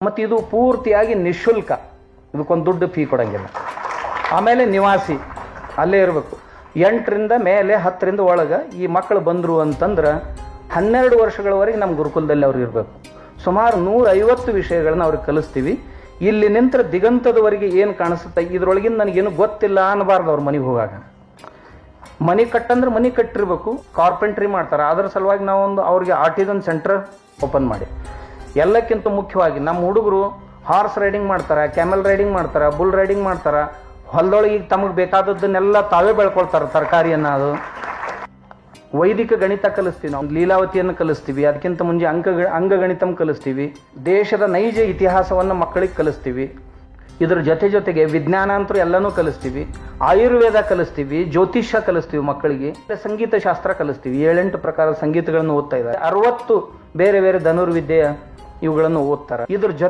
ಮತ್ತು ಇದು ಪೂರ್ತಿಯಾಗಿ ನಿಶುಲ್ಕ, ಇದಕ್ಕೊಂದು ದುಡ್ಡು ಫೀ ಕೊಡೋಂಗಿಲ್ಲ. ಆಮೇಲೆ ನಿವಾಸಿ ಅಲ್ಲೇ ಇರಬೇಕು. 8ರಿಂದ ಮೇಲೆ 10ರಿಂದ ಒಳಗೆ ಈ ಮಕ್ಕಳು ಬಂದರು ಅಂತಂದ್ರೆ 12 ವರ್ಷಗಳವರೆಗೆ ನಮ್ಮ ಗುರುಕುಲದಲ್ಲಿ ಅವ್ರು ಇರಬೇಕು. ಸುಮಾರು 150 ವಿಷಯಗಳನ್ನ ಅವ್ರಿಗೆ ಕಲಿಸ್ತೀವಿ. ಇಲ್ಲಿ ನಿಂತರ ದಿಗಂತದವರೆಗೆ ಏನು ಕಾಣಿಸುತ್ತೆ ಇದರೊಳಗಿಂದ ನನಗೇನು ಗೊತ್ತಿಲ್ಲ ಅನ್ನಬಾರ್ದು. ಅವ್ರ ಮನೆಗೆ ಹೋಗಾಗ ಮನೆ ಕಟ್ಟಂದ್ರೆ ಮನೆ ಕಟ್ಟಿರ್ಬೇಕು. ಕಾರ್ಪೆಂಟ್ರಿ ಮಾಡ್ತಾರೆ, ಅದರ ಸಲುವಾಗಿ ನಾವೊಂದು ಅವ್ರಿಗೆ ಆರ್ಟಿಸನ್ ಸೆಂಟರ್ ಓಪನ್ ಮಾಡಿ. ಎಲ್ಲಕ್ಕಿಂತ ಮುಖ್ಯವಾಗಿ ನಮ್ಮ ಹುಡುಗರು ಹಾರ್ಸ್ ರೈಡಿಂಗ್ ಮಾಡ್ತಾರೆ, ಕ್ಯಾಮೆಲ್ ರೈಡಿಂಗ್ ಮಾಡ್ತಾರೆ, ಬುಲ್ ರೈಡಿಂಗ್ ಮಾಡ್ತಾರೆ. ಹೊಲದೊಳಗೆ ಈಗ ತಮಗೆ ಬೇಕಾದದ್ದನ್ನೆಲ್ಲ ತಾವೇ ಬೆಳ್ಕೊಳ್ತಾರೆ. ತರಕಾರಿಯನ್ನು, ಅದು ವೈದಿಕ ಗಣಿತ ಕಲಿಸ್ತೀವಿ ನಾವು, ಲೀಲಾವತಿಯನ್ನು ಕಲಿಸ್ತೀವಿ. ಅದಕ್ಕಿಂತ ಮುಂಚೆ ಅಂಗಗಣಿತಂ ಕಲಿಸ್ತೀವಿ. ದೇಶದ ನೈಜ ಇತಿಹಾಸವನ್ನು ಮಕ್ಕಳಿಗೆ ಕಲಿಸ್ತೀವಿ. ಇದರ ಜೊತೆಗೆ ವಿಜ್ಞಾನ ಅಂತೂ ಎಲ್ಲನೂ ಕಲಿಸ್ತೀವಿ. ಆಯುರ್ವೇದ ಕಲಿಸ್ತೀವಿ, ಜ್ಯೋತಿಷ್ಯ ಕಲಿಸ್ತೀವಿ ಮಕ್ಕಳಿಗೆ. ಸಂಗೀತ ಶಾಸ್ತ್ರ ಕಲಿಸ್ತೀವಿ. 7-8 ಪ್ರಕಾರದ ಸಂಗೀತಗಳನ್ನು ಓದ್ತಾ ಇದ್ದಾರೆ. 60 ಬೇರೆ ಬೇರೆ ಧನುರ್ವಿದ್ಯೆ ಇವುಗಳನ್ನು ಓದ್ತಾರೆ. ಇದ್ರ